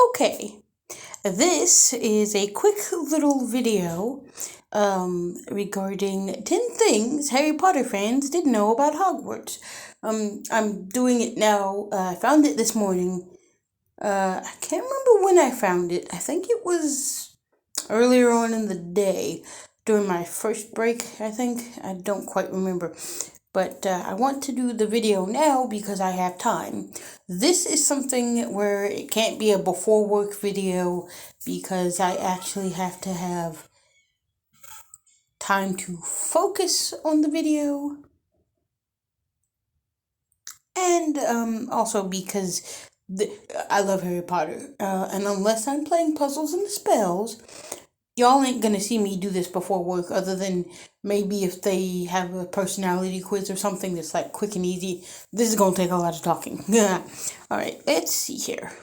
Okay, this is a quick little video regarding 10 things Harry Potter fans didn't know about Hogwarts. I'm doing it now. I found it this morning. I can't remember when I found it. I think it was earlier on in the day during my first break, I think. I don't quite remember. But I want to do the video now because I have time. This is something where it can't be a before work video because I actually have to have time to focus on the video. And also because I love Harry Potter. And unless I'm playing puzzles and spells, y'all ain't gonna see me do this before work other than maybe if they have a personality quiz or something that's like quick and easy. This is gonna take a lot of talking. Alright, let's see here.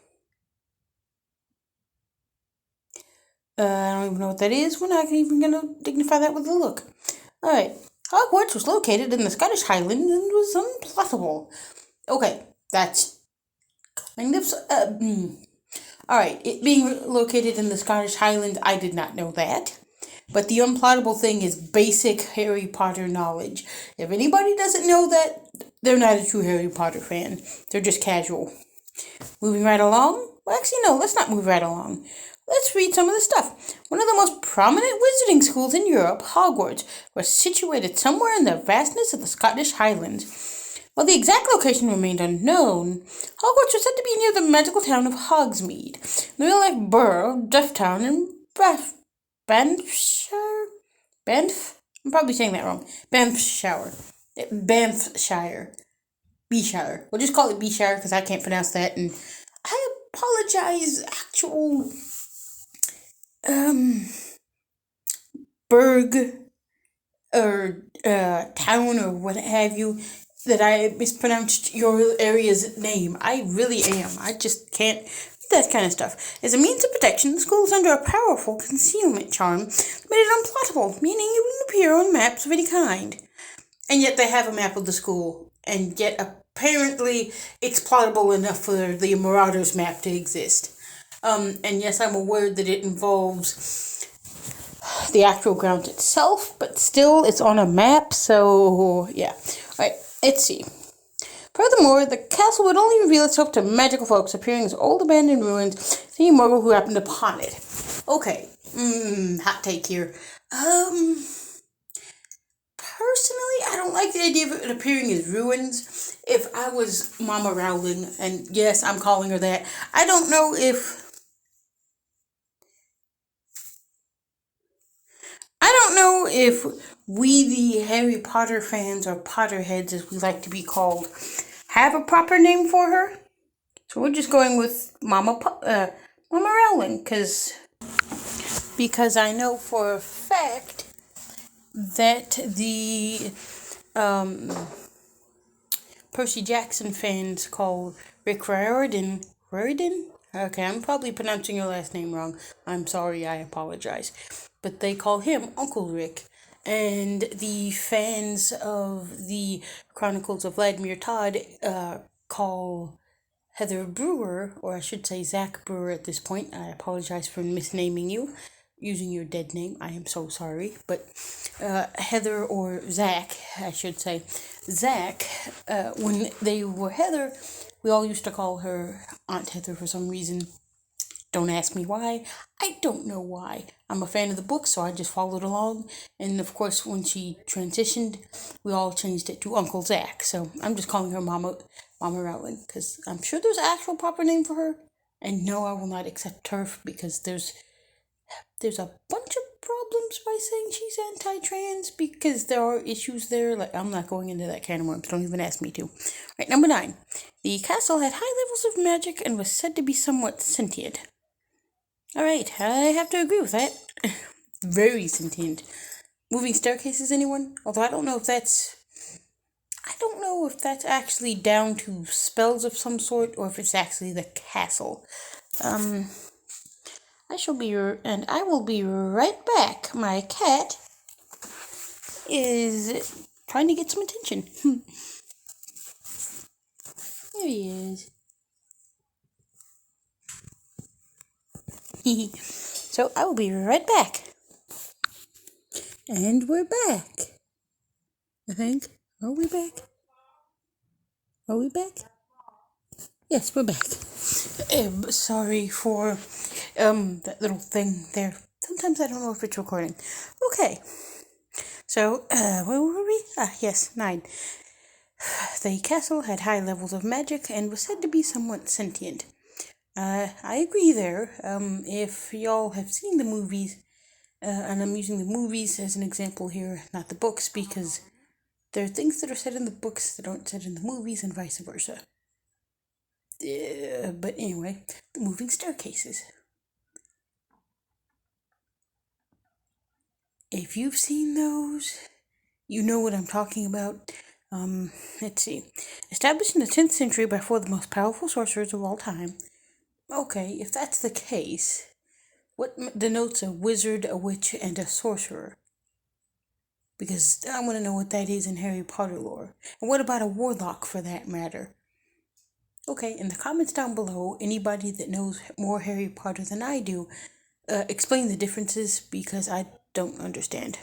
I don't even know what that is. We're not even gonna dignify that with a look. Alright, Hogwarts was located in the Scottish Highlands and was unplottable. Okay, that's kind of... Alright, it being located in the Scottish Highlands, I did not know that. But the unplottable thing is basic Harry Potter knowledge. If anybody doesn't know that, they're not a true Harry Potter fan. They're just casual. Moving right along? Well, actually, no, let's not move right along. Let's read some of the stuff. One of the most prominent wizarding schools in Europe, Hogwarts, was situated somewhere in the vastness of the Scottish Highlands. While the exact location remained unknown, Hogwarts was said to be near the magical town of Hogsmeade, the real-life borough of Dufftown in Banffshire? Banff? I'm probably saying that wrong. Banffshire. Banffshire. Bshire. We'll just call it Bshire because I can't pronounce that, and I apologize, actual burg or town or what have you, that I mispronounced your area's name. I really am. I just can't do that kind of stuff. As a means of protection, the school is under a powerful concealment charm that made it unplottable, meaning it wouldn't appear on maps of any kind. And yet they have a map of the school, and yet apparently it's plottable enough for the Marauders map to exist. And yes, I'm aware that it involves the actual ground itself, but still it's on a map, so yeah. Alright, let's see. Furthermore, the castle would only reveal itself to magical folks appearing as old abandoned ruins to any mortal who happened upon it. Okay, hot take here. Personally, I don't like the idea of it appearing as ruins. If I was Mama Rowling, and yes, I'm calling her that, I don't know if we, the Harry Potter fans, or Potterheads as we like to be called, have a proper name for her. So we're just going with Mama Rowling, because I know for a fact that the Percy Jackson fans call Rick Riordan. Okay, I'm probably pronouncing your last name wrong. I'm sorry, I apologize. But they call him Uncle Rick. And the fans of the Chronicles of Vladimir Todd call Heather Brewer, or I should say Zach Brewer at this point. I apologize for misnaming you, using your dead name. I am so sorry. But Heather, or Zach, I should say. Zach, when they were Heather, we all used to call her Aunt Heather for some reason. Don't ask me why. I don't know why. I'm a fan of the book, so I just followed along. And of course, when she transitioned, we all changed it to Uncle Zach. So I'm just calling her Mama Rowling, because I'm sure there's an actual proper name for her. And no, I will not accept TERF, because there's a bunch of problems by saying she's anti-trans, because there are issues there. Like, I'm not going into that can of worms. Don't even ask me to. Right, number 9. The castle had high levels of magic and was said to be somewhat sentient. Alright, I have to agree with that. Very sentient. Moving staircases, anyone? Although I don't know if that's actually down to spells of some sort, or if it's actually the castle. I will be right back. My cat is trying to get some attention. There he is. So I will be right back. And we're back. I think. Are we back? Are we back? Yes, we're back. Sorry for that little thing there. Sometimes I don't know if it's recording. Okay. So, where were we? Yes, 9. The castle had high levels of magic and was said to be somewhat sentient. I agree there. If y'all have seen the movies, and I'm using the movies as an example here, not the books, because there are things that are said in the books that aren't said in the movies and vice versa. But anyway, the moving staircases. If you've seen those, you know what I'm talking about. Let's see. Established in the 10th century by 4 of the most powerful sorcerers of all time. Okay, if that's the case, what denotes a wizard, a witch, and a sorcerer? Because I want to know what that is in Harry Potter lore. And what about a warlock, for that matter? Okay, in the comments down below, anybody that knows more Harry Potter than I do, explain the differences, because I don't understand.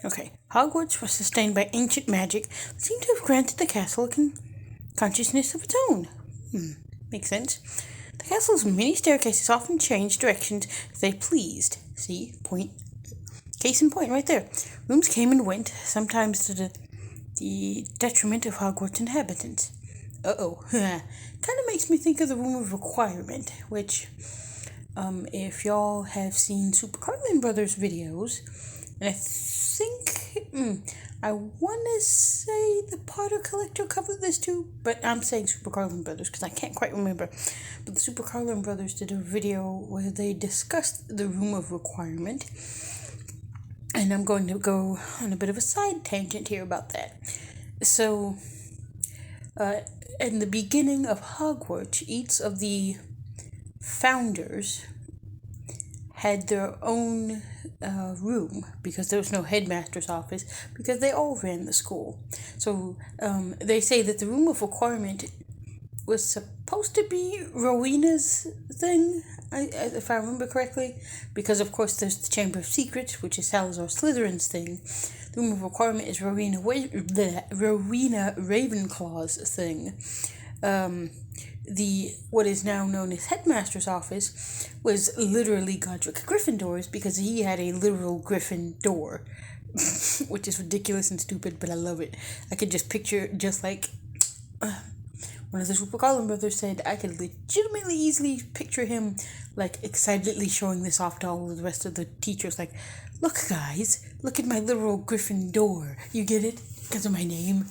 Okay, Hogwarts was sustained by ancient magic that seemed to have granted the castle a consciousness of its own. Makes sense. The castle's many staircases often changed directions as they pleased. See? Case in point right there. Rooms came and went, sometimes to the detriment of Hogwarts inhabitants. Kind of makes me think of the Room of Requirement, which, if y'all have seen Super Cartman Brothers videos, and I think, I want to say the Potter Collector covered this too, but I'm saying Super Carlin Brothers because I can't quite remember. But the Super Carlin Brothers did a video where they discussed the Room of Requirement, and I'm going to go on a bit of a side tangent here about that. So, in the beginning of Hogwarts, each of the founders had their own room, because there was no headmaster's office, because they all ran the school. So they say that the Room of Requirement was supposed to be Rowena's thing, if I remember correctly, because of course there's the Chamber of Secrets, which is Salazar Slytherin's thing. The Room of Requirement is Rowena Ravenclaw's thing. The what is now known as Headmaster's office was literally Godric Gryffindor's, because he had a literal griffin door, which is ridiculous and stupid, but I love it. I could just picture, just like one of the Super Carlin brothers said, I could legitimately easily picture him like excitedly showing this off to all of the rest of the teachers, like, look guys, look at my literal griffin door. You get it? Because of my name.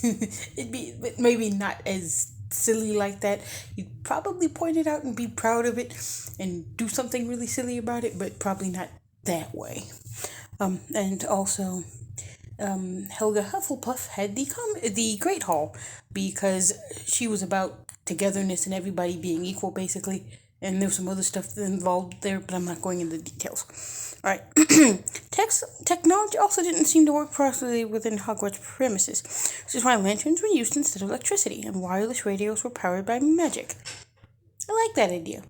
It'd be maybe not as silly like that. You'd probably point it out and be proud of it and do something really silly about it, but probably not that way. And also, Helga Hufflepuff had the Great Hall, because she was about togetherness and everybody being equal, basically. And there's some other stuff involved there, but I'm not going into the details. Alright. Technology also didn't seem to work properly within Hogwarts premises. This is why lanterns were used instead of electricity, and wireless radios were powered by magic. I like that idea.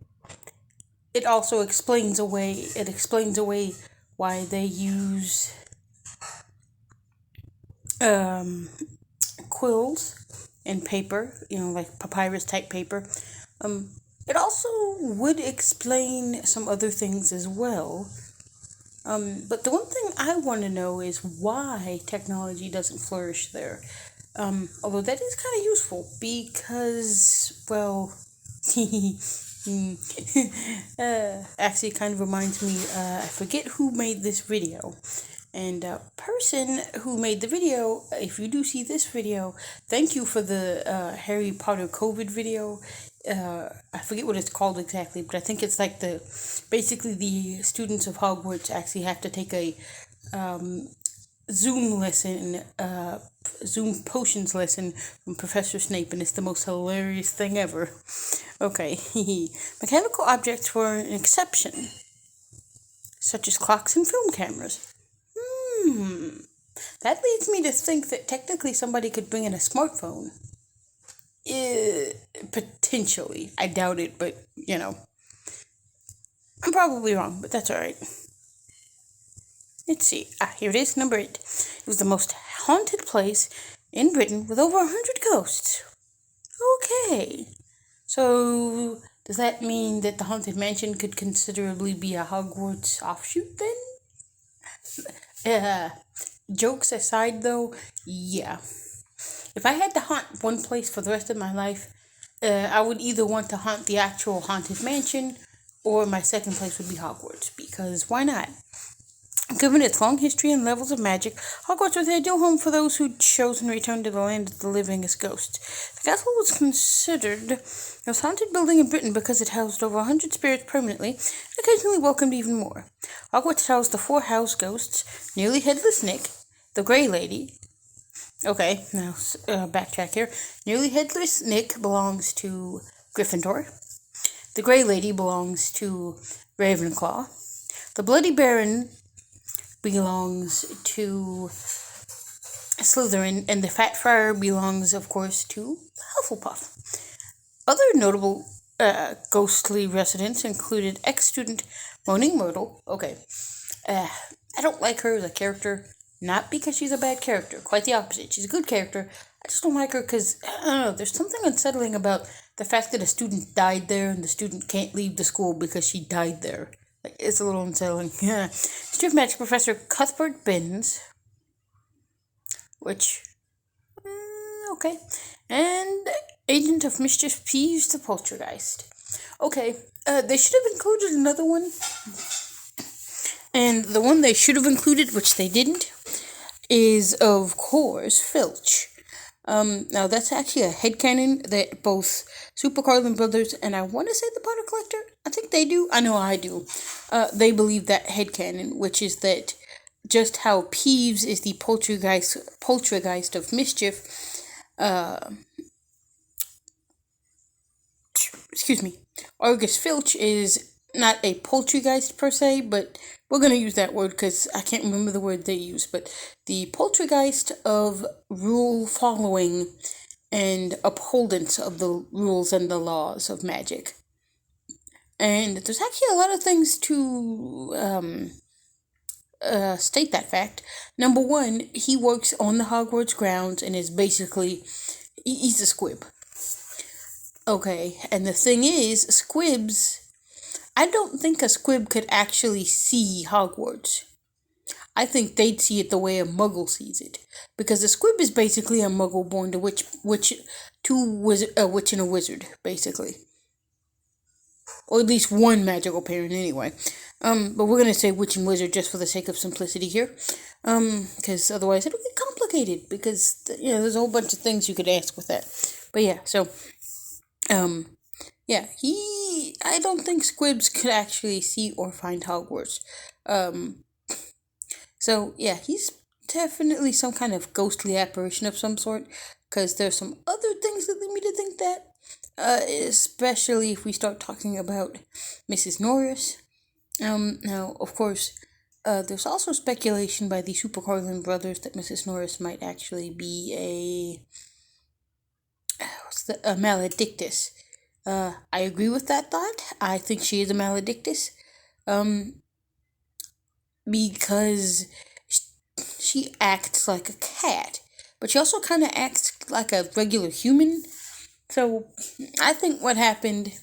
It also explains away why they use quills and paper, like papyrus type paper. It also would explain some other things as well. But the one thing I want to know is why technology doesn't flourish there. Although that is kind of useful, because, well, actually it kind of reminds me, I forget who made this video. And person who made the video, if you do see this video, thank you for the Harry Potter COVID video. I forget what it's called exactly, but I think it's like basically the students of Hogwarts actually have to take a Zoom lesson, Zoom potions lesson from Professor Snape, and it's the most hilarious thing ever. Okay, mechanical objects were an exception, such as clocks and film cameras. That leads me to think that technically somebody could bring in a smartphone. Potentially. I doubt it, but, I'm probably wrong, but that's alright. Let's see. Here it is, number 8. It was the most haunted place in Britain with over 100 ghosts. Okay. So, does that mean that the Haunted Mansion could considerably be a Hogwarts offshoot then? Jokes aside though, yeah. If I had to haunt one place for the rest of my life, I would either want to haunt the actual Haunted Mansion, or my second place would be Hogwarts, because why not? Given its long history and levels of magic, Hogwarts was the ideal home for those who'd chosen to return to the land of the living as ghosts. The castle was considered the most haunted building in Britain because it housed over 100 spirits permanently, and occasionally welcomed even more. Hogwarts housed the 4 house ghosts, Nearly Headless Nick, the Grey Lady. Okay, now backtrack here. Nearly Headless Nick belongs to Gryffindor. The Grey Lady belongs to Ravenclaw. The Bloody Baron belongs to Slytherin, and the Fat Friar belongs, of course, to Hufflepuff. Other notable ghostly residents included ex-student Moaning Myrtle. Okay, I don't like her as a character, not because she's a bad character, quite the opposite. She's a good character. I just don't like her because, I don't know, there's something unsettling about the fact that a student died there and the student can't leave the school because she died there. Like, it's a little unsettling. Yeah. Student Magic Professor Cuthbert Binns, which, okay, and Agent of Mischief Peeves the Poltergeist. Okay, they should have included another one, and the one they should have included, which they didn't, is, of course, Filch. Now that's actually a headcanon that both Super Carlin Brothers and I want to say the Potter Collector, I think they do, I know I do, they believe that headcanon, which is that just how Peeves is the poltergeist of mischief, Argus Filch is not a poltergeist per se, but we're going to use that word because I can't remember the word they use, but the poltergeist of rule following and upholdance of the rules and the laws of magic. And there's actually a lot of things to state that fact. Number 1, he works on the Hogwarts grounds and is basically, he's a squib. Okay, and the thing is, squibs, I don't think a squib could actually see Hogwarts. I think they'd see it the way a muggle sees it. Because a squib is basically a muggle born to a witch and a wizard, basically. Or at least one magical parent, anyway. But we're going to say witch and wizard just for the sake of simplicity here. Because otherwise it'll get complicated. Because, there's a whole bunch of things you could ask with that. But yeah, so, yeah, I don't think squibs could actually see or find Hogwarts. So, yeah, he's definitely some kind of ghostly apparition of some sort, because there's some other things that lead me to think that, especially if we start talking about Mrs. Norris. Now, of course, there's also speculation by the Super Carlin Brothers that Mrs. Norris might actually be a maledictus. I agree with that thought. I think she is a maledictus. Because she acts like a cat, but she also kind of acts like a regular human. So I think what happened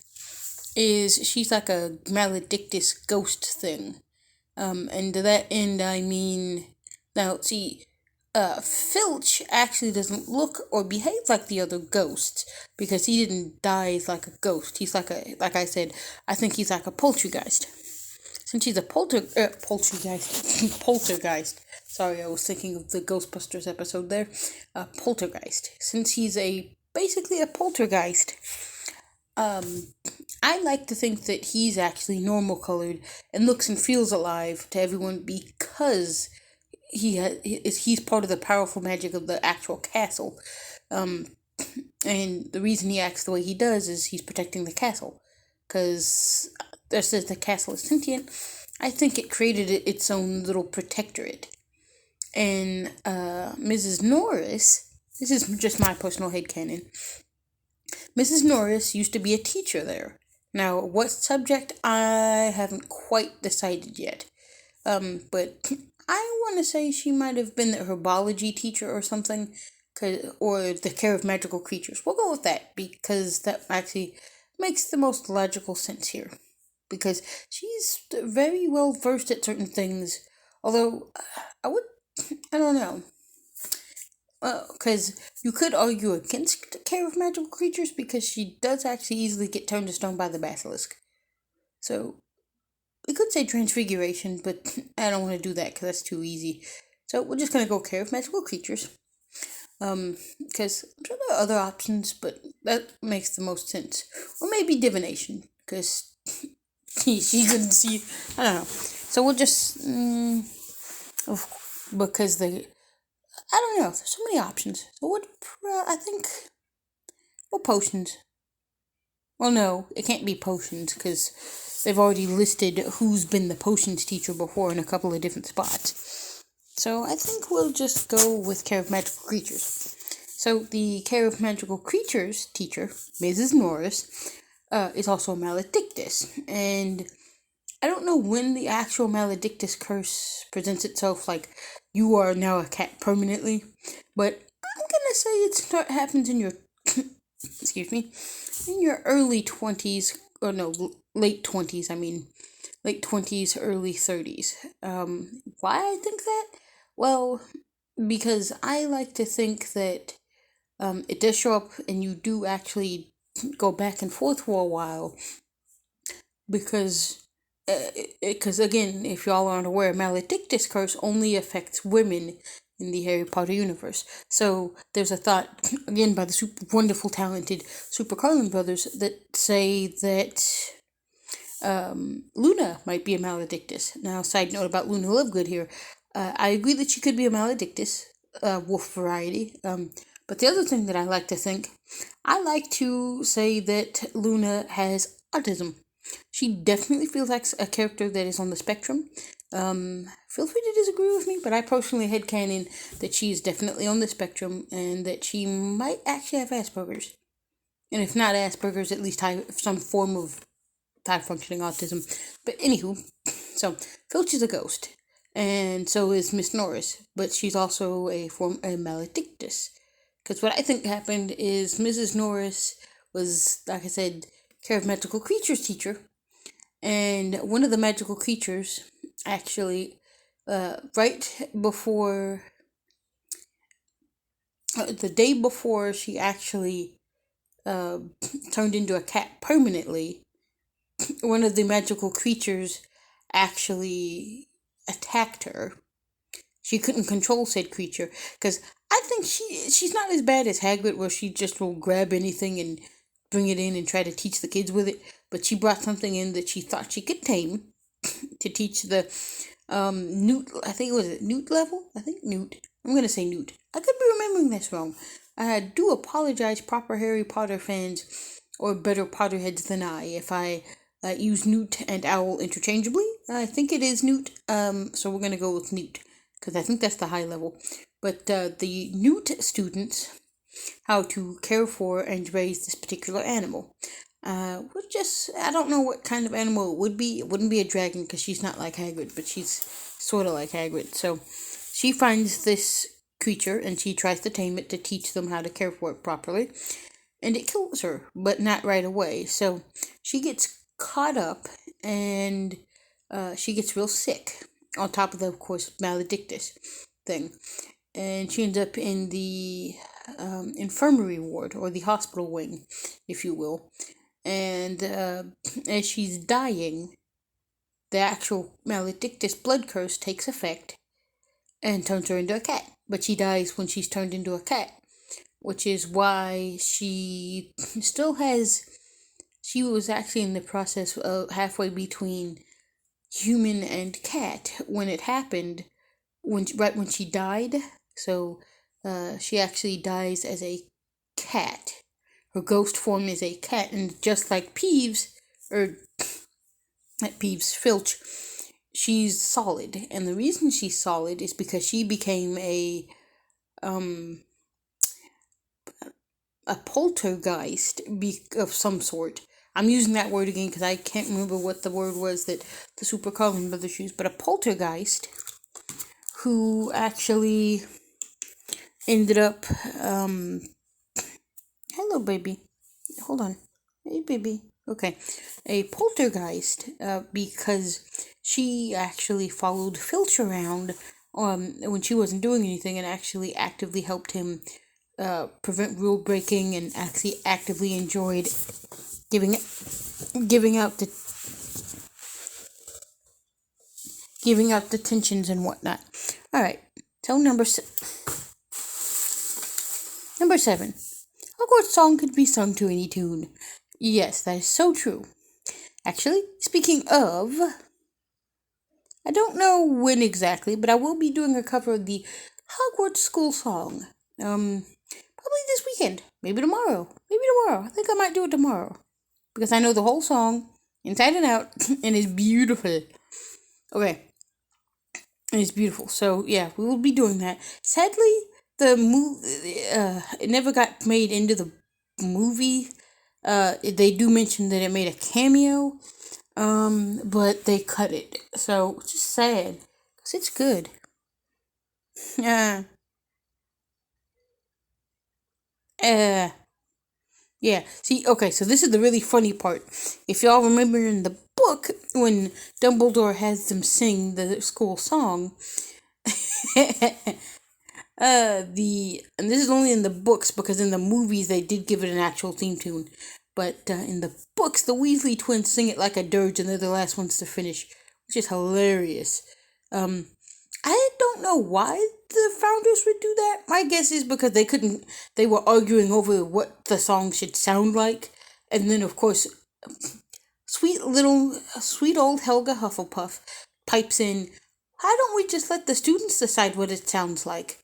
is she's like a maledictus ghost thing. And to that end, I mean, now see, Filch actually doesn't look or behave like the other ghosts because he didn't die like a ghost. He's like I said, I think he's like a poltergeist. Since he's a poltergeist. Sorry, I was thinking of the Ghostbusters episode there. Poltergeist. Since he's basically a poltergeist, I like to think that he's actually normal colored and looks and feels alive to everyone because he's part of the powerful magic of the actual castle. And the reason he acts the way he does is he's protecting the castle. Because just as the castle is sentient, I think it created its own little protectorate. And Mrs. Norris, this is just my personal headcanon, Mrs. Norris used to be a teacher there. Now, what subject I haven't quite decided yet. But I want to say she might have been the herbology teacher or something, or the care of magical creatures. We'll go with that because that actually makes the most logical sense here. Because she's very well versed at certain things, although I don't know. Because you could argue against the care of magical creatures because she does actually easily get turned to stone by the basilisk. So we could say transfiguration, but I don't want to do that because that's too easy. So we're just gonna go care of magical creatures. Because I'm sure there are other options, but that makes the most sense. Or maybe divination, because she couldn't see. I don't know. So we'll just because the I don't know. There's so many options. So what? I think. What potions? Well, no, it can't be potions because they've already listed who's been the potions teacher before in a couple of different spots. So I think we'll just go with care of magical creatures. So the care of magical creatures teacher, Mrs. Norris, is also a maledictus, and I don't know when the actual maledictus curse presents itself, like you are now a cat permanently, but I'm gonna say it happens in your excuse me, in your early 20s, or no, late 20s, I mean, late 20s, early 30s. Why I think that? Well, because I like to think that it does show up and you do actually go back and forth for a while, because again, if y'all aren't aware, maledictus curse only affects women in the Harry Potter universe. So there's a thought, again, by the super wonderful, talented Super Carlin brothers that say that Luna might be a maledictus. Now, side note about Luna Lovegood here. I agree that she could be a maledictus, wolf variety. But the other thing that I like to think, I like to say that Luna has autism. She definitely feels like a character that is on the spectrum. Feel free to disagree with me, but I personally headcanon that she is definitely on the spectrum and that she might actually have Asperger's. And if not Asperger's, at least some form of high functioning autism. But anywho, so Filch is a ghost, and so is Miss Norris, but she's also a maledictus. Because what I think happened is Mrs. Norris was, like I said, care of magical creatures teacher, and one of the magical creatures actually, right before, the day before she actually turned into a cat permanently, one of the magical creatures actually attacked her. She couldn't control said creature because I think she's not as bad as Hagrid, where she just will grab anything and bring it in and try to teach the kids with it. But she brought something in that she thought she could tame to teach the newt. I think it was newt level. I think newt. I'm gonna say newt. I could be remembering this wrong. I do apologize, proper Harry Potter fans, or better Potterheads than I, if I use newt and owl interchangeably. I think it is newt. So we're gonna go with newt because I think that's the high level. But the newt students, how to care for and raise this particular animal. I don't know what kind of animal it would be. It wouldn't be a dragon because she's not like Hagrid, but she's sort of like Hagrid. So she finds this creature and she tries to tame it to teach them how to care for it properly. And it kills her, but not right away. So she gets caught up and she gets real sick. On top of the, of course, maledictus thing. And she ends up in the infirmary ward, or the hospital wing, if you will. And as she's dying, the actual maledictus blood curse takes effect and turns her into a cat. But she dies when she's turned into a cat, which is why she still has. She was actually in the process of halfway between human and cat when it happened, right when she died. So she actually dies as a cat. Her ghost form is a cat, and just like Peeves, or not Peeves, Filch, she's solid. And the reason she's solid is because she became a poltergeist of some sort. I'm using that word again because I can't remember what the word was that the Super Carlin brothers used, but a poltergeist who actually ended up, hello baby, hold on, hey baby, okay, a poltergeist, because she actually followed Filch around, when she wasn't doing anything and actually actively helped him, prevent rule breaking and actually actively enjoyed giving giving out the giving out the tensions and whatnot. All right. So number 7. Hogwarts song could be sung to any tune. Yes, that is so true. Actually, speaking of, I don't know when exactly, but I will be doing a cover of the Hogwarts school song. Probably this weekend. Maybe tomorrow. I think I might do it tomorrow. Because I know the whole song, inside and out, and it's beautiful. Okay. And it's beautiful. So, yeah, we will be doing that. Sadly, the it never got made into the movie. They do mention that it made a cameo, but they cut it. So, it's just sad. Because it's good. Uh, uh, yeah. See, okay, so this is the really funny part. If y'all remember in the book, when Dumbledore has them sing the school song, and this is only in the books because in the movies they did give it an actual theme tune, but in the books the Weasley twins sing it like a dirge and they're the last ones to finish, which is hilarious. I don't know why the founders would do that. My guess is because they were arguing over what the song should sound like, and then of course sweet old Helga Hufflepuff pipes in, why don't we just let the students decide what it sounds like?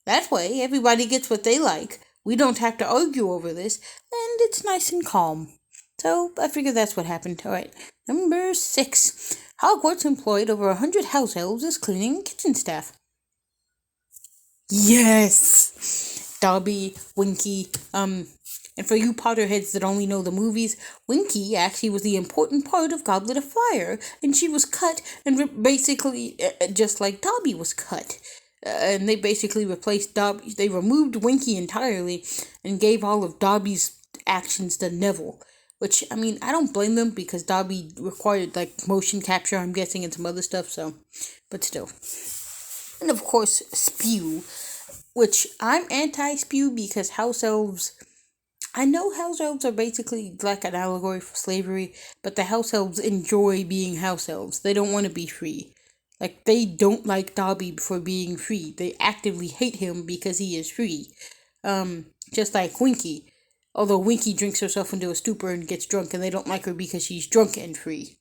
That way, everybody gets what they like. We don't have to argue over this, and it's nice and calm. So, I figure that's what happened. Alright, number 6. Hogwarts employed over 100 house elves as cleaning and kitchen staff. Yes! Dobby, Winky, and for you Potterheads that only know the movies, Winky actually was the important part of Goblet of Fire, and she was cut, and basically, just like Dobby was cut. And they basically replaced Dobby. They removed Winky entirely and gave all of Dobby's actions to Neville. Which, I mean, I don't blame them because Dobby required, like, motion capture, I'm guessing, and some other stuff, so. But still. And of course, Spew. Which, I'm anti-Spew because house elves. I know house elves are basically like an allegory for slavery, but the house elves enjoy being house elves. They don't want to be free. Like, they don't like Dobby for being free. They actively hate him because he is free. Just like Winky. Although Winky drinks herself into a stupor and gets drunk, and they don't like her because she's drunk and free.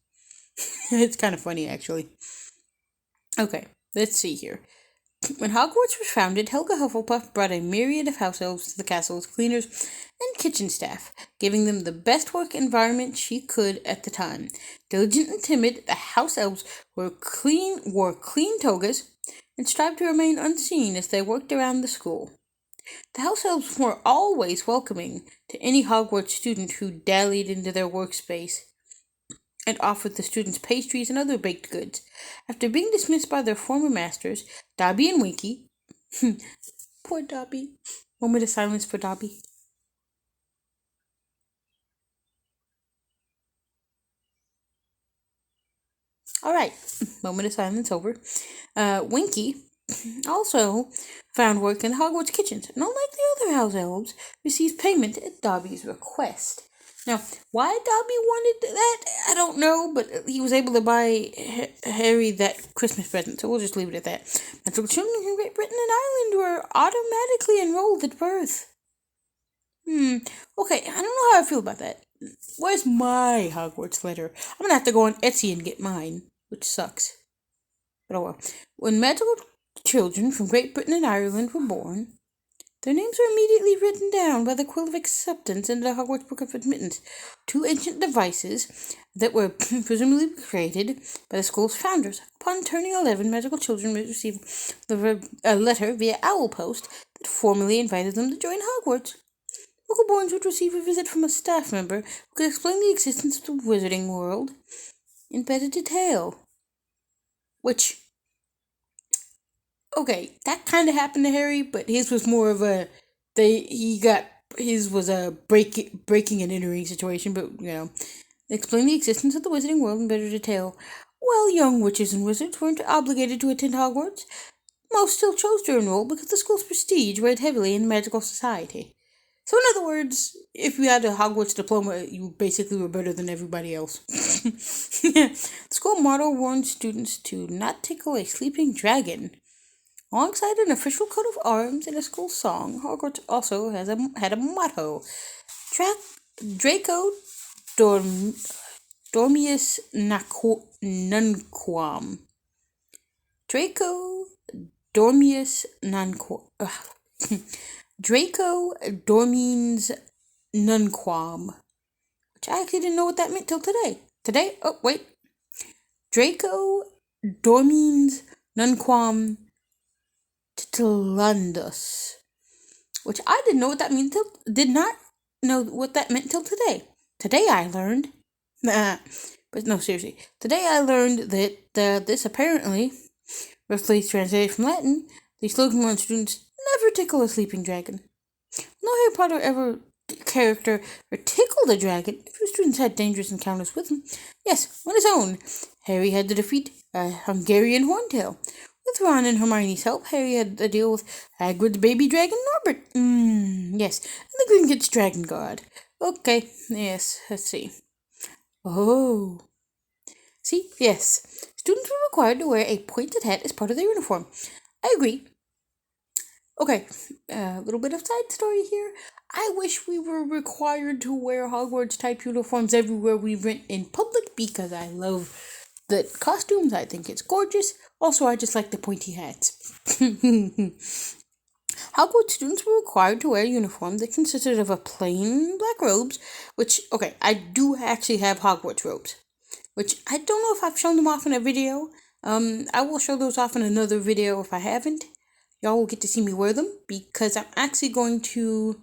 It's kind of funny, actually. Okay, let's see here. When Hogwarts was founded, Helga Hufflepuff brought a myriad of house elves to the castle as cleaners and kitchen staff, giving them the best work environment she could at the time. Diligent and timid, the house elves wore clean togas and strived to remain unseen as they worked around the school. The house elves were always welcoming to any Hogwarts student who dallied into their workspace and offered the students pastries and other baked goods. After being dismissed by their former masters, Dobby and Winky... Poor Dobby. Moment of silence for Dobby. Alright, moment of silence over. Winky also found work in Hogwarts kitchens, and unlike the other house elves, received payment at Dobby's request. Now, why Dobby wanted that, I don't know, but he was able to buy Harry that Christmas present, so we'll just leave it at that. Magical children from Great Britain and Ireland were automatically enrolled at birth. Okay, I don't know how I feel about that. Where's my Hogwarts letter? I'm gonna have to go on Etsy and get mine, which sucks. But oh well. When magical children from Great Britain and Ireland were born, their names were immediately written down by the Quill of Acceptance in the Hogwarts Book of Admittance, 2 ancient devices that were presumably created by the school's founders. Upon turning 11, magical children would receive a letter via owl post that formally invited them to join Hogwarts. local boys would receive a visit from a staff member who could explain the existence of the wizarding world in better detail. Which, okay, that kind of happened to Harry, but his was more of a his was a breaking and entering situation. But explain the existence of the wizarding world in better detail. Well, young witches and wizards weren't obligated to attend Hogwarts. Most still chose to enroll because the school's prestige weighed heavily in magical society. So, in other words, if you had a Hogwarts diploma, you basically were better than everybody else. The school motto warned students to not tickle a sleeping dragon. Alongside an official coat of arms and a school song, Hogwarts also had a motto: Draco Dormius Nunquam. Draco Dormius Nunquam. Draco Dormiens Nunquam. Which I actually didn't know what that meant till today. Oh, wait. Draco Dormiens Nunquam Titlandus. Which I did not know what that meant till today. Today I learned. But no, seriously. Today I learned that this apparently, roughly translated from Latin, the slogan warns students never tickle a sleeping dragon. No Harry Potter character ever tickled a dragon. A few students had dangerous encounters with him. Yes, on his own. Harry had to defeat a Hungarian horntail. With Ron and Hermione's help, Harry had to deal with Hagrid's baby dragon Norbert. Yes, and the Gringotts dragon guard. Okay, yes, let's see. Oh. See, yes. Students were required to wear a pointed hat as part of their uniform. I agree. Okay, a little bit of side story here. I wish we were required to wear Hogwarts-type uniforms everywhere we went in public because I love the costumes. I think it's gorgeous. Also, I just like the pointy hats. Hogwarts students were required to wear a uniform that consisted of a plain black robes, which, okay, I do actually have Hogwarts robes, which I don't know if I've shown them off in a video. I will show those off in another video if I haven't. Y'all will get to see me wear them because I'm actually going to,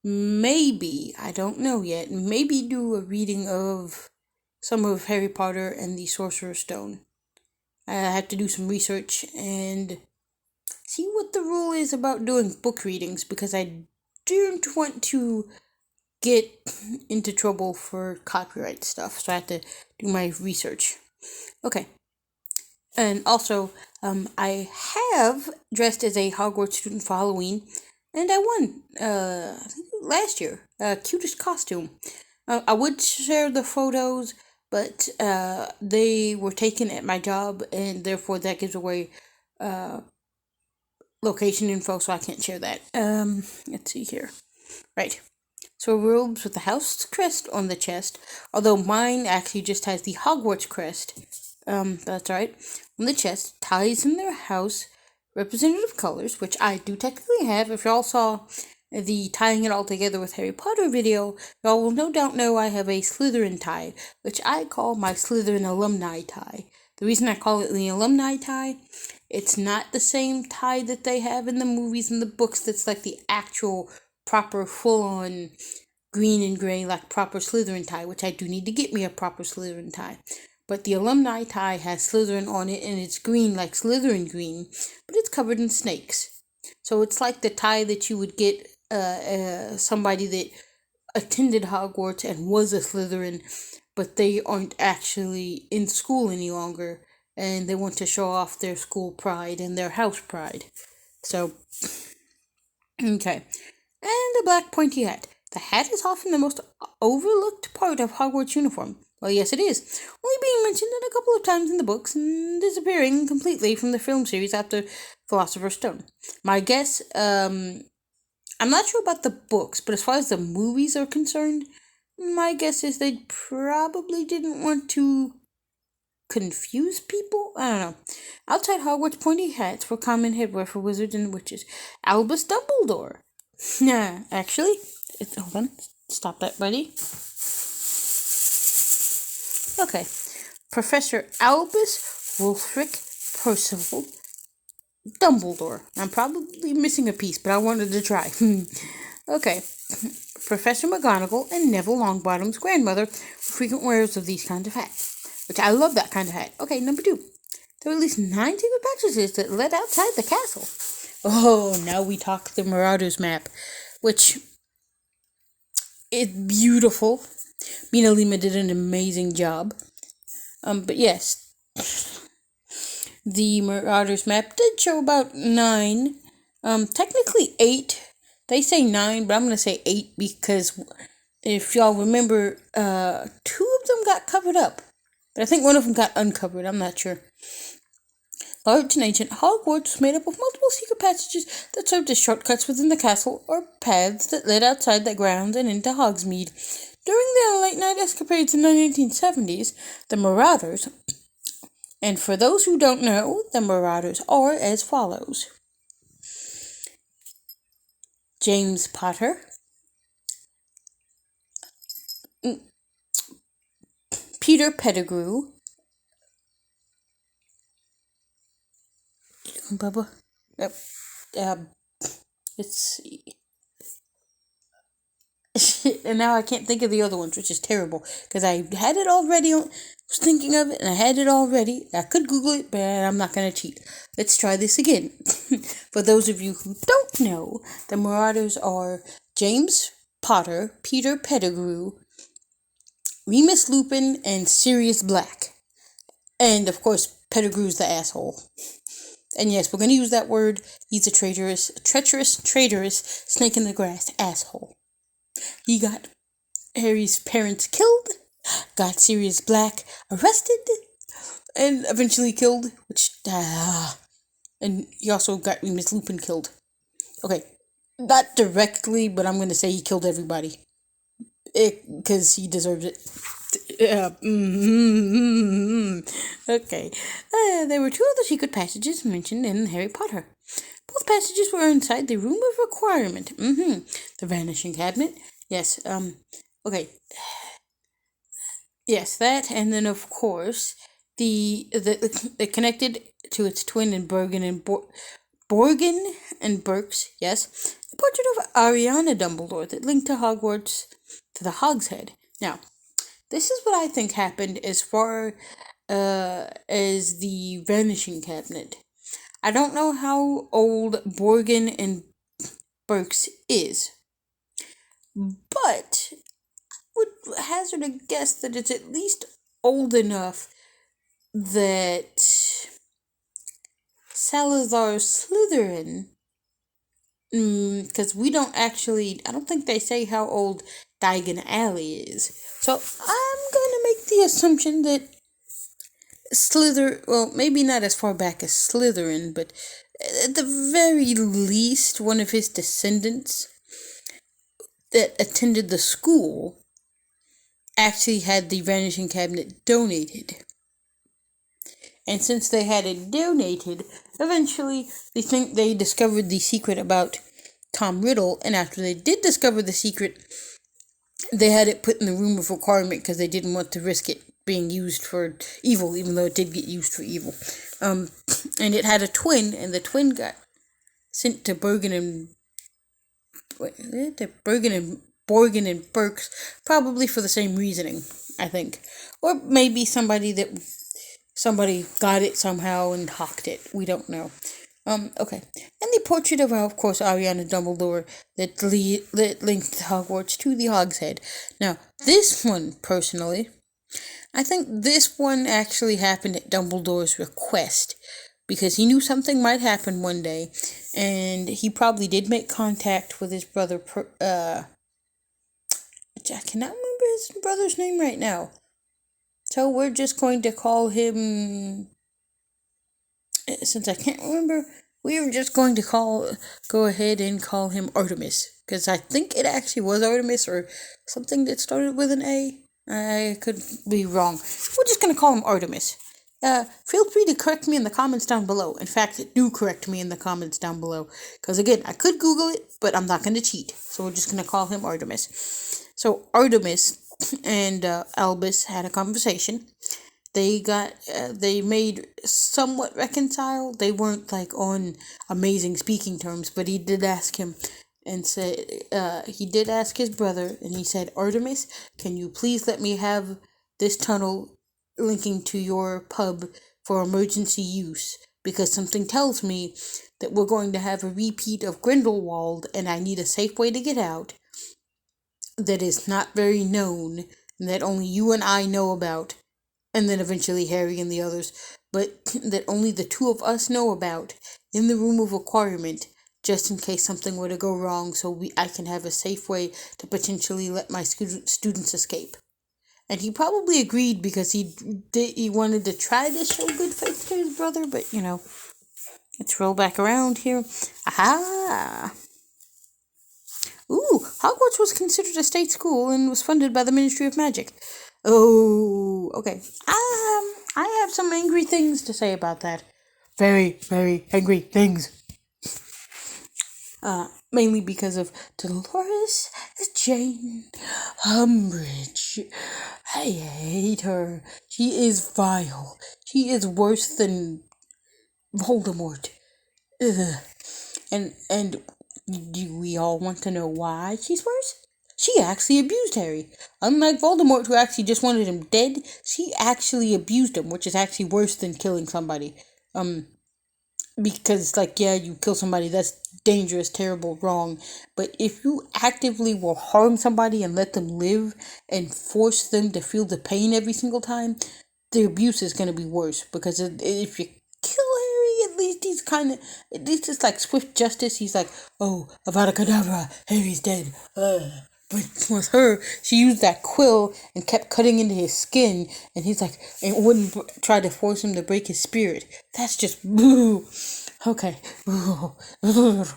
maybe, I don't know yet, maybe do a reading of some of Harry Potter and the Sorcerer's Stone. I have to do some research and see what the rule is about doing book readings because I don't want to get into trouble for copyright stuff, so I have to do my research. Okay. And also, I have dressed as a Hogwarts student for Halloween, and I won, I think last year, cutest costume. I would share the photos, but they were taken at my job, and therefore that gives away location info, so I can't share that. Let's see here. Right. So robes with the house crest on the chest, although mine actually just has the Hogwarts crest. That's right. On the chest, ties in their house, representative colors, which I do technically have. If y'all saw the tying it all together with Harry Potter video, y'all will no doubt know I have a Slytherin tie, which I call my Slytherin Alumni Tie. The reason I call it the Alumni Tie, it's not the same tie that they have in the movies and the books that's like the actual proper full-on green and gray like proper Slytherin tie, which I do need to get me a proper Slytherin tie. But the alumni tie has Slytherin on it, and it's green like Slytherin green, but it's covered in snakes. So it's like the tie that you would get somebody that attended Hogwarts and was a Slytherin, but they aren't actually in school any longer, and they want to show off their school pride and their house pride. So, okay. And a black pointy hat. The hat is often the most overlooked part of Hogwarts uniform. Well, yes, it is. Only being mentioned a couple of times in the books and disappearing completely from the film series after Philosopher's Stone. My guess, I'm not sure about the books, but as far as the movies are concerned, my guess is they probably didn't want to confuse people? I don't know. Outside Hogwarts, pointy hats were common headwear for wizards and witches. Albus Dumbledore. Nah, actually, hold on. Stop that, buddy. Okay. Professor Albus Wulfric Percival Dumbledore. I'm probably missing a piece, but I wanted to try. Okay. Professor McGonagall and Neville Longbottom's grandmother were frequent wearers of these kinds of hats, which I love that kind of hat. Okay, number 2. There were at least 9 secret passages that led outside the castle. Oh, now we talk the Marauders map, which is beautiful. Mina Lima did an amazing job. But yes, the Marauders map did show about 9. Technically 8. They say 9, but I'm going to say 8 because if y'all remember, 2 of them got covered up. But I think one of them got uncovered. I'm not sure. Large and ancient, Hogwarts was made up of multiple secret passages that served as shortcuts within the castle or paths that led outside the grounds and into Hogsmeade. During their late-night escapades in the 1970s, the Marauders, and for those who don't know, the Marauders are as follows. James Potter, Peter Pettigrew, Bubba, let's see. And now I can't think of the other ones, which is terrible, because I had it already, was thinking of it, and I had it already. I could Google it, but I'm not going to cheat. Let's try this again. For those of you who don't know, the Marauders are James Potter, Peter Pettigrew, Remus Lupin, and Sirius Black. And, of course, Pettigrew's the asshole. And yes, we're going to use that word. He's a treacherous, snake in the grass asshole. He got Harry's parents killed, got Sirius Black arrested, and eventually killed, and he also got Remus Lupin killed. Okay, not directly, but I'm going to say he killed everybody. Because he deserves it. Okay. There were 2 other secret passages mentioned in Harry Potter. Both passages were inside the Room of Requirement. The Vanishing Cabinet. Yes, okay. Yes, that, and then, of course, the connected to its twin in Borgin and Berks, yes. The portrait of Ariana Dumbledore that linked to Hogwarts to the Hogshead. Now, this is what I think happened as far as the Vanishing Cabinet. I don't know how old Borgin and Berks is, but I would hazard a guess that it's at least old enough that Salazar Slytherin, because we don't actually, I don't think they say how old Diagon Alley is. So I'm going to make the assumption that well, maybe not as far back as Slytherin, but at the very least, one of his descendants that attended the school actually had the Vanishing Cabinet donated. And since they had it donated, eventually they discovered the secret about Tom Riddle, and after they did discover the secret, they had it put in the Room of Requirement because they didn't want to risk it being used for evil, even though it did get used for evil. And it had a twin, and the twin got sent to Borgin and Berks, probably for the same reasoning, I think. Or maybe somebody got it somehow and hawked it. We don't know. Okay. And the portrait of course, Ariana Dumbledore that linked Hogwarts to the Hogshead. Now, this one, personally, I think this one actually happened at Dumbledore's request, because he knew something might happen one day, and he probably did make contact with his brother, I cannot remember his brother's name right now. So we're just going to call him, since I can't remember, we are just going to go ahead and call him Artemis, because I think it actually was Artemis or something that started with an A. I could be wrong. We're just going to call him Artemis. Feel free to correct me in the comments down below. In fact, do correct me in the comments down below, because again, I could Google it, but I'm not going to cheat. So we're just going to call him Artemis. So Artemis and Albus had a conversation they made somewhat reconciled. They weren't like on amazing speaking terms, but he did ask him and said, he did ask his brother, and he said, Artemis, can you please let me have this tunnel linking to your pub for emergency use? Because something tells me that we're going to have a repeat of Grindelwald, and I need a safe way to get out that is not very known, and that only you and I know about, and then eventually Harry and the others, but that only the two of us know about, in the room of requirement, just in case something were to go wrong, so I can have a safe way to potentially let my students escape. And he probably agreed because he wanted to try to show good faith to his brother, but let's roll back around here. Aha! Ooh, Hogwarts was considered a state school and was funded by the Ministry of Magic. Oh, okay. I have some angry things to say about that. Very, very angry things. Mainly because of Dolores Jane Umbridge. I hate her. She is vile. She is worse than Voldemort. Ugh. And do we all want to know why she's worse? She actually abused Harry. Unlike Voldemort, who actually just wanted him dead, she actually abused him, which is actually worse than killing somebody. Because, you kill somebody, that's dangerous, terrible, wrong. But if you actively will harm somebody and let them live and force them to feel the pain every single time, the abuse is going to be worse. Because if you kill Harry, at least it's like swift justice. He's like, oh, Avada Kedavra, Harry's dead. But with her, she used that quill and kept cutting into his skin, and he's like, and wouldn't try to force him to break his spirit. That's just boo. Okay. That's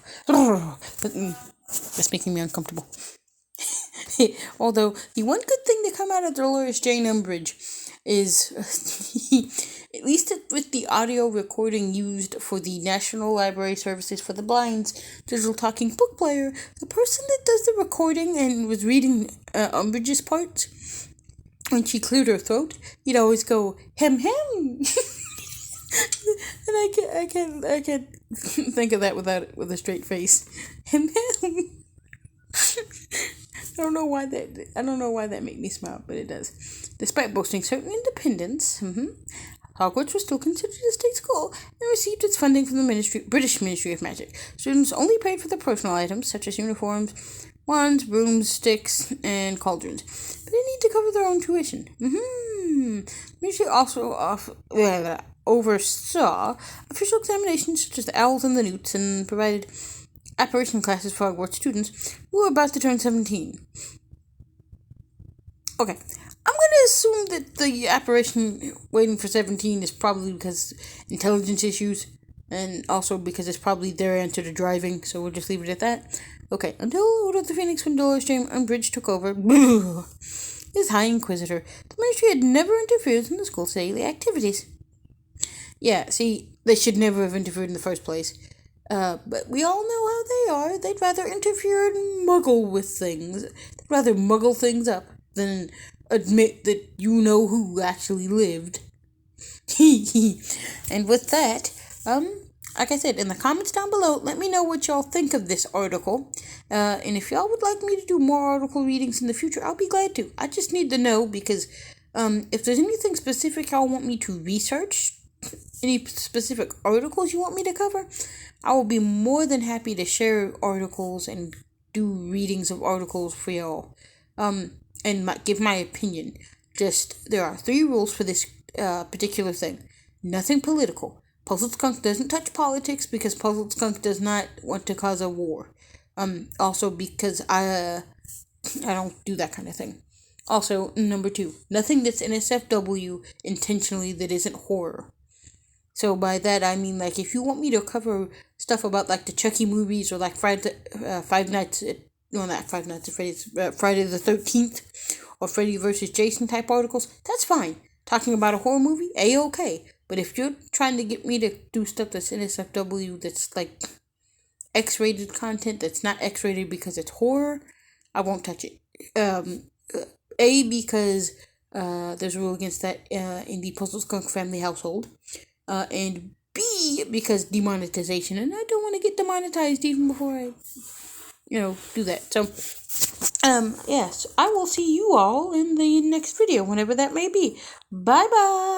making me uncomfortable. Although, the one good thing to come out of Dolores Jane Umbridge is, at least with the audio recording used for the National Library Services for the Blind's digital talking book player, the person that does the recording and was reading Umbridge's parts, when she cleared her throat, he'd always go, hem hem. And I can't think of that with a straight face. Hem hem. I don't know why that made me smile, but it does. Despite boasting certain independence, Hogwarts was still considered a state school and received its funding from the British Ministry of Magic. Students only paid for the personal items such as uniforms, wands, brooms, sticks, and cauldrons, but they need to cover their own tuition. The ministry also oversaw official examinations such as the Owls and the Newts, and provided apparition classes for Hogwarts students who were about to turn 17. Okay, I'm going to assume that the apparition waiting for 17 is probably because intelligence issues, and also because it's probably their answer to driving, so we'll just leave it at that. Okay, until Order of the Phoenix when Dolores Jane Umbridge took over, as High Inquisitor, the ministry had never interfered in the school's daily activities. Yeah, see, they should never have interfered in the first place. But we all know how they are. They'd rather interfere and muggle with things. They'd rather muggle things up than admit that you know who actually lived. And with that, like I said, in the comments down below, let me know what y'all think of this article. And if y'all would like me to do more article readings in the future, I'll be glad to. I just need to know because, if there's anything specific y'all want me to research, any specific articles you want me to cover, I will be more than happy to share articles and do readings of articles for y'all. And give my opinion. Just, there are 3 rules for this particular thing. Nothing political. Puzzled Skunk doesn't touch politics because Puzzled Skunk does not want to cause a war. Also because I don't do that kind of thing. Also, number 2, nothing that's NSFW intentionally that isn't horror. So by that I mean, like, if you want me to cover stuff about like the Chucky movies or like Friday the 13th or Freddy vs. Jason type articles, that's fine. Talking about a horror movie, A-okay. But if you're trying to get me to do stuff that's NSFW, that's like X-rated content, that's not X-rated because it's horror, I won't touch it. Because There's a rule against that in the Puzzle Skunk family household. And B, because demonetization, and I don't want to get demonetized even before I, do that. So, yes, I will see you all in the next video, whenever that may be. Bye bye.